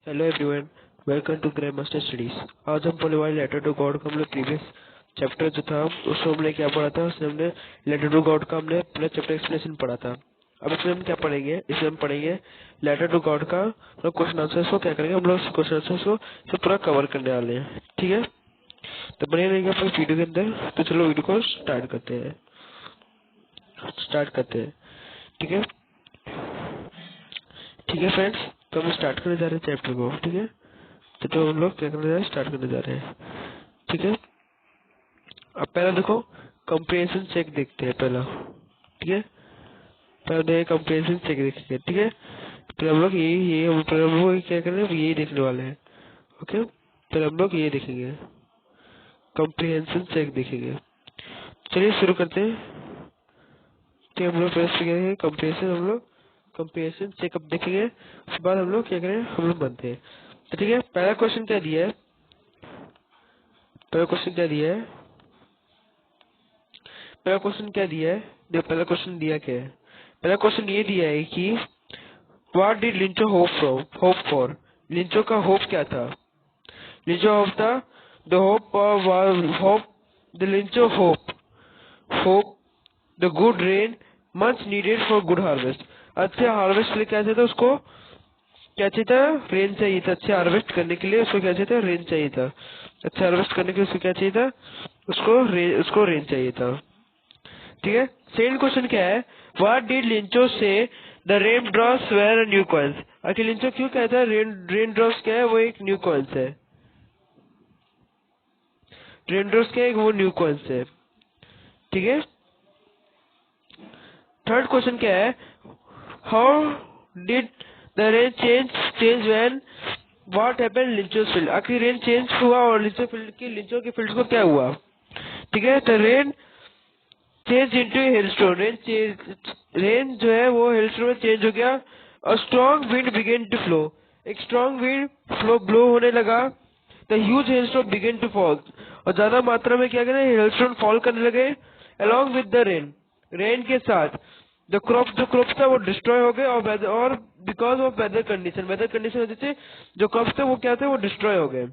Hello everyone, welcome to Grand Master Studies. आज हम पढ़ने वाले लेटर टू गॉड का हमने प्रीवियस चैप्टर जो था उसमें हमने क्या पढ़ा था। उसमें हमने लेटर टू गॉड का हमने पूरा चैप्टर एक्सप्लेनेशन पढ़ा था। अब इसमें हम क्या पढ़ेंगे, इसमें हम पढ़ेंगे लेटर टू गॉड का क्वेश्चन आंसर को क्या करेंगे हम लोग क्वेश्चन आंसर को पूरा कवर करने वाले हैं। ठीक है, तो बने रहेंगे अपने वीडियो के अंदर। तो चलो वीडियो को स्टार्ट करते हैं। ठीक है, ठीक है फ्रेंड्स, तो हम स्टार्ट करने जा रहे हैं चैप्टर को। ठीक है, तो हम लोग क्या करने जा रहे हैं, स्टार्ट करने जा रहे हैं। ठीक है, अब पहला देखो कंप्रिहेंशन चेक देखते हैं पहला। ठीक है, पहले कंप्रिहेंशन चेक देखेंगे। ठीक है, तो हम लोग पहले हम लोग क्या कर रहे हैं, यही देखने वाले हैं। ओके, तो हम लोग ये देखेंगे, कंप्रिहेंशन चेक देखेंगे। चलिए शुरू करते हैं। तो हम लोग पहले कंप्रिहेंशन, हम लोग कंप्रिहेंशन चेकअप देखेंगे। उसके बाद हम लोग क्या करें, हम लोग बनते हैं। तो ठीक है, पहला क्वेश्चन क्या दिया है, पहला क्वेश्चन क्या दिया है, पहला क्वेश्चन क्या दिया है। देखो पहला क्वेश्चन दिया क्या है, पहला क्वेश्चन ये दिया है कि व्हाट डिड लिंचो होप फॉर। लिंचो का होप क्या था। लिंचो होप था the hope the लिंचो hope the good rain much needed for good harvest. अच्छे हार्वेस्ट के लिए क्या चाहिए था उसको, क्या चाहिए था, रेन चाहिए था। अच्छे हार्वेस्ट करने के लिए उसको क्या चाहिए था, रेन चाहिए था। अच्छा हार्वेस्ट करने के लिए उसको क्या चाहिए था, उसको रेन चाहिए था। ठीक है, सेकंड क्वेश्चन क्या है, what did Lencho say the rain drops were new coins. आखिर लिंचो क्यों कहता है रेन ड्रॉप्स क्या है, वो एक न्यू कॉइन्स है। रेन ड्रॉप्स क्या है, वो न्यू कॉइन्स है। ठीक है, थर्ड क्वेश्चन क्या है, how did the rain change when what happened Lencho's field. आखिर रेन चेंज हुआ और लिंचो की फील्ड को क्या हुआ। ठीक है, तो rain change into hailstone. Rain जो है वो हेलस्टोन में चेंज हो गया। और strong wind began to flow. एक स्ट्रॉन्ग विंड ब्लो होने लगा। The huge hailstone began to fall. और ज्यादा मात्रा में क्या करें, हेलस्टोन फॉल करने लगे along with the rain. Rain के साथ जो क्रॉप्स था वो डिस्ट्रॉय हो गए। और बिकॉज ऑफ वेदर कंडीशन वजह से जो क्रॉप्स थे वो क्या थे, वो डिस्ट्रॉय हो गए।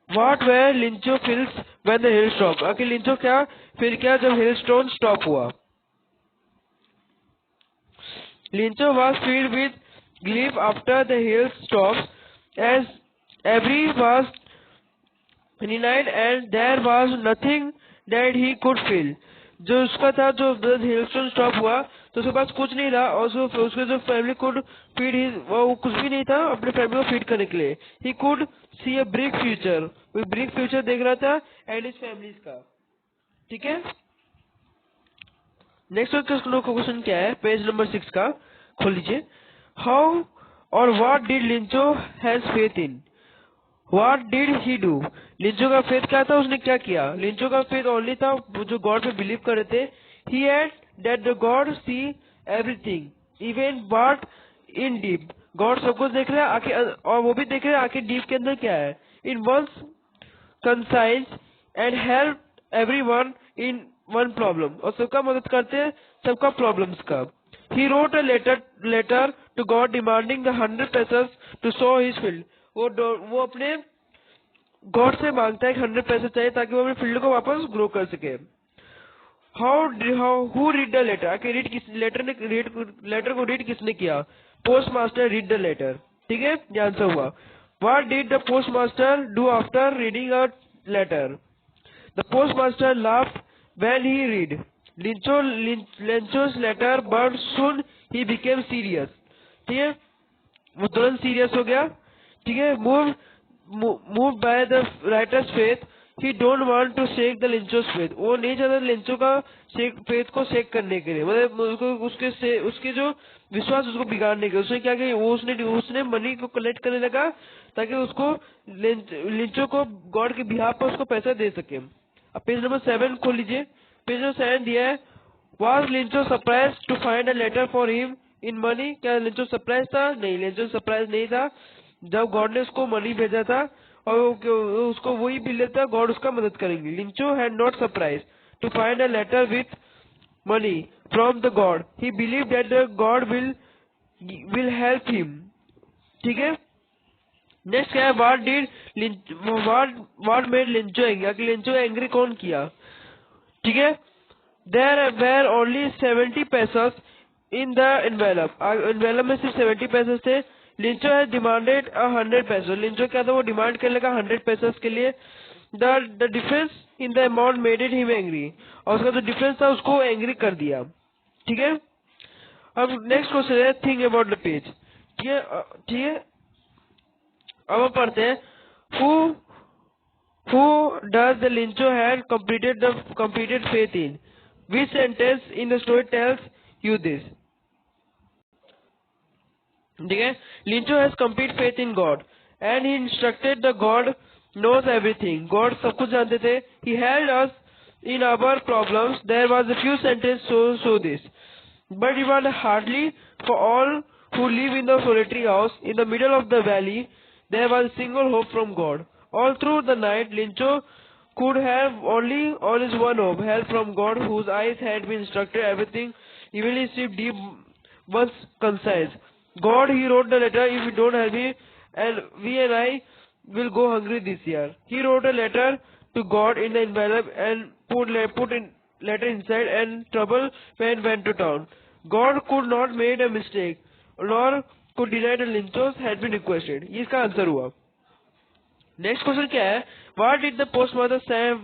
What were लिंचो fields when the hill stopped। आखिर लिंचो क्या, फिर क्या जब हिलस्टोन स्टॉप हुआ। लिंचो was filled with grief after the hill stopped as every was denied and there was nothing that he could feel। जो उसका था, जो हिलस्टोन स्टॉप हुआ तो उसके पास कुछ नहीं रहा। और उसके जो फैमिली कुड फीड ही, वो कुछ भी नहीं था अपने फैमिली को फीड करने के लिए। He could see a brick future, वो ब्रिक फ्यूचर देख रहा था एंड हिज फैमिलीज का। ठीक है, नेक्स्ट क्वेश्चन क्या है, पेज नंबर 6 का खोल लीजिए। हाउ और what did लिंचो has faith in. What did he do. लिंचो का फेथ क्या था, उसने क्या किया। लिंचो का फेथ ओनली था, जो गॉड पे बिलीव कर रहे थे। He had that the God see everything even what in deep. God सब कुछ देख रहा है आखिर, और वो भी देख रहे हैं आखिर डीप के अंदर क्या है। In once conscience and help everyone in one problem. और सबका मदद करते हैं सबका प्रॉब्लम्स का। He wrote a letter to God demanding the 100 pesos to sow his field. वो अपने गॉड से मांगता है कि 100 पैसे चाहिए ताकि वो अपने फील्ड को वापस ग्रो कर सके। How who read the letter. आखिर लेटर को रीड किसने किया। Postmaster read the letter. ठीक है, ये आंसर हुआ। What did the postmaster do after reading a letter. The postmaster laughed when he read Lencho's letter but soon he became serious. ठीक है, वो तुरंत सीरियस हो गया। ठीक है, move by the writer's faith he don't want to shake the लिंचोस faith. वो नहीं चाहता लिंचो का फेथ को शेक करने के लिए, मतलब उसके जो विश्वास उसको बिगाड़ने के लिए। उसने क्या किया, उसने मनी को कलेक्ट करने लगा ताकि उसको लिंचो को गॉड के बिहाफ पर उसको पैसा दे सके। अब पेज नंबर 7 खोल लीजिए। पेज नंबर 7 दिया है, Was Lencho surprise to find a letter for him in money. क्या लिंचो सरप्राइज था, नहीं लिंचो सरप्राइज नहीं था। जब गॉड ने उसको मनी भेजा था और उसको वही बिल लेता, गॉड उसका मदद करेंगे। Lencho had not surprise to find a letter with money from the God. He believe that the God will help him ठीक है। नेक्स्ट क्या है, what made Lencho angry, Lencho angry कौन किया, ठीक है। There were only 70 pesos in the envelope, envelope में सिर्फ 70 पैसेस थे। लिंचो हैज डिमांडेड 100 पैसेस, लिंचो क्या था, वो डिमांड करने लगा 100 पैसेस के लिए। The difference in the amount made it him angry, और उसका जो डिफरेंस था उसको एंग्री कर दिया, ठीक है। अब नेक्स्ट क्वेश्चन है, थिंक अबाउट द पेज, ठीक है, ठीक है। अब हम पढ़ते हैं, who does the Lincho had completed faith in? Which sentence in the story tells you this? ठीक है, Lencho has complete faith in God and he instructed the God knows everything, God सब कुछ जानते थे। He held us in our problems, there was a few sentence so this, but even hardly for all who live in the solitary house in the middle of the valley, there was a single hope from God. All through the night, Lincho could have only on his one hope, help from God, whose eyes had been instructed everything, even his deep was concise. God, he wrote the letter, if you don't help me, and we and I will go hungry this year. He wrote a letter to God in the envelope and put in letter inside, and trouble went to town. God could not made a mistake, nor could deny the Linchos had been requested. ये इसका answer हुआ। Next question क्या है, Why did the postmaster send?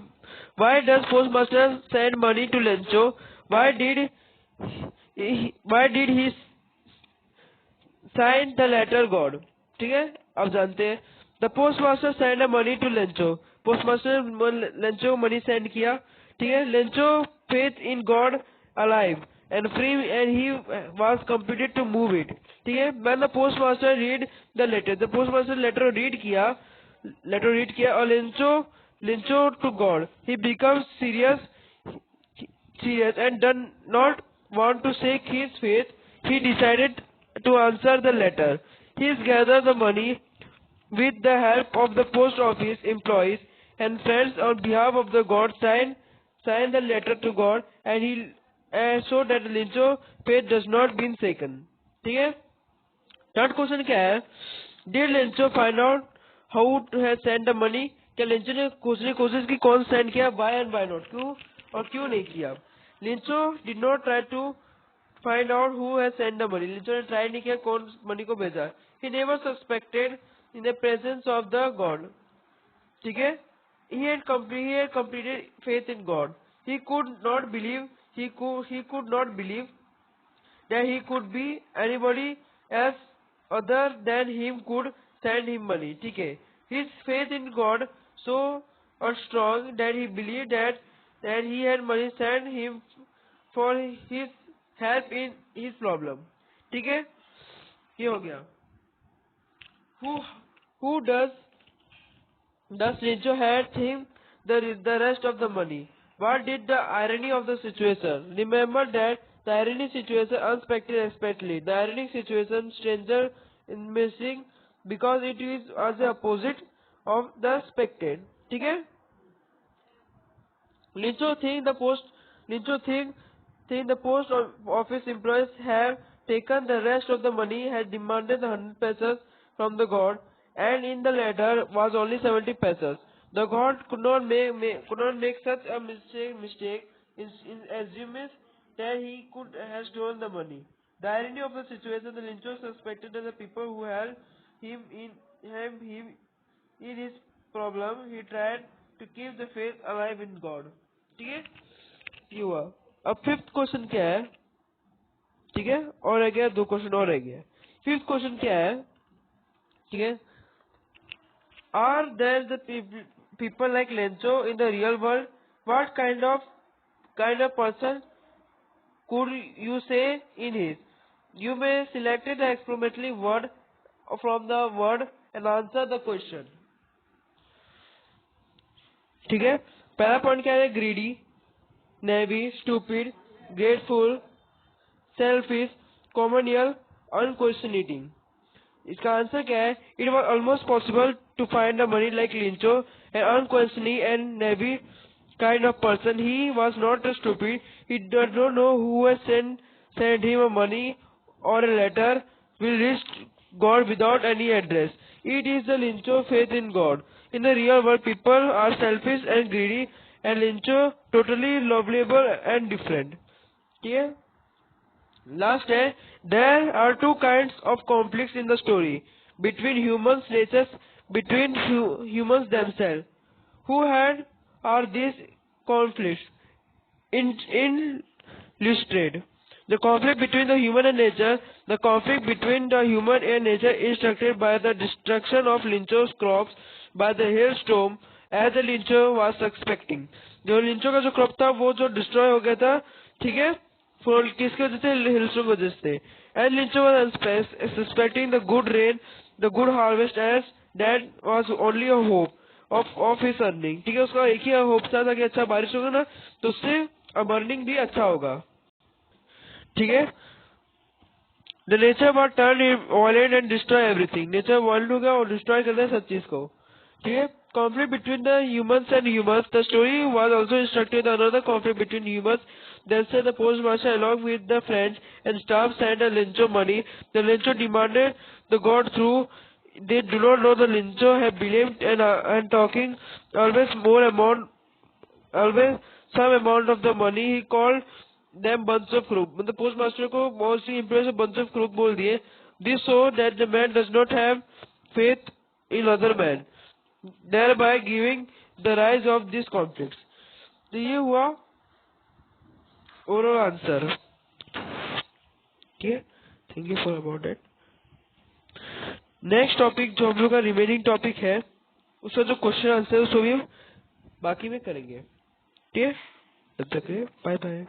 Why does postmaster send money to Lincho? Why did he sign the letter God? ठीक है, अब जानते हैं। The postmaster send a money to Lencho, postmaster Lencho को money send किया, ठीक है। Lencho faith in God alive and free and he was completed to move it, ठीक है। When the postmaster read the letter, the postmaster letter read किया और Lencho to God, he becomes serious and did not want to shake his faith. He decided to answer the letter. He gathered the money with the help of the post office employees and friends on behalf of the God, signed the letter to God, and he so that Lincho faith does not been shaken. ठीक है। Third question क्या है, did Lencho find out how to have send the money, क्या Lencho ने कोशिश की कौन send किया, वाई एंड वाई नॉट, क्यों और क्यों नहीं किया। Lencho did not try to find out who has send the money, Lencho ने ट्राई नहीं किया कौन मनी को भेजा। He never suspected in the presence of the God, ठीक है। he had completed faith in God. He could not believe that he could be anybody else other than him could send him money, ठीक है। His faith in God so strong that he believed that he had money sent him for his help in his problem, ठीक है। ये हो गया। Who does Lincho had him the rest of the money? What did the irony of the situation? Remember that the irony situation unexpected expectedly. The ironic situation stranger in missing because it is as the opposite of the expected. ठीक है? Lincho think the post office employees have taken the rest of the money, had demanded the 100 pesos from the god, and in the letter was only 70 pesos. The god could not make such a mistake in assuming that he could have stolen the money. The irony of the situation, the Lincho suspected that the people who helped him in his problem, he tried to keep the faith alive in God. ठीक है, ये हुआ। अब fifth question क्या है, ठीक है, और रह गया 2 क्वेश्चन और रह गया। फिफ्थ क्वेश्चन क्या है, ठीक है, are there the people like Lencho in the real world, what kind of person could you say in his? You may select the explanatory word from the word and answer the question. ठीक है, पहला point क्या है, greedy, naive, stupid, grateful, selfish, communal, unquestioning. इसका answer क्या है, it was almost possible to find the money like Lencho and unquestioning and naive kind of person. He was not stupid. He did not know who had sent him a money or a letter will reach God without any address. It is the Lincho faith in God. In the real world, people are selfish and greedy, and Lincho totally lovable and different. Yeah. Last है, there are two kinds of conflicts in the story between humans' natures, between humans themselves. Who had are these conflicts? Illustrated. The conflict between the human and nature. The conflict between the human and nature is structured by the destruction of Lincho's crops by the hailstorm, as the Lincho was suspecting. जो लिंचो का जो crop था वो जो destroy हो गया था, ठीक है, किसके वजह से? हिल्सटोन की वजह से. And Lencho was suspecting the good rain, the good harvest, as that was only a hope of his earning. ठीक है, उसका एक ही होप था कि अच्छा बारिश होगा ना तो उससे अब अर्निंग भी अच्छा होगा. ठीक है. The nature was turn violent and destroy everything. Nature violent हो गया और डिस्ट्रॉय कर दिया सब चीज को. ठीक है. Conflict between the humans and humans. The story was also instructed another conflict between humans. Then said the postmaster along with the friends and staff sent a Lincho money. The Lincho demanded the god through. They do not know the Lincho have believed and talking always always some amount of the money. He called them bunch of crook. मतलब postmaster को बहुत सी employees bunch of crook बोल दिए. This so that the man does not have faith in other man, thereby giving the rise of these conflicts. तो ये हुआ overall answer. ठीक है. Thank you for about it. Next topic जो हम लोग का रिमेनिंग टॉपिक है उसका जो क्वेश्चन आंसर है उसको भी बाकी में करेंगे. ठीक है. तब तक बाय बाय.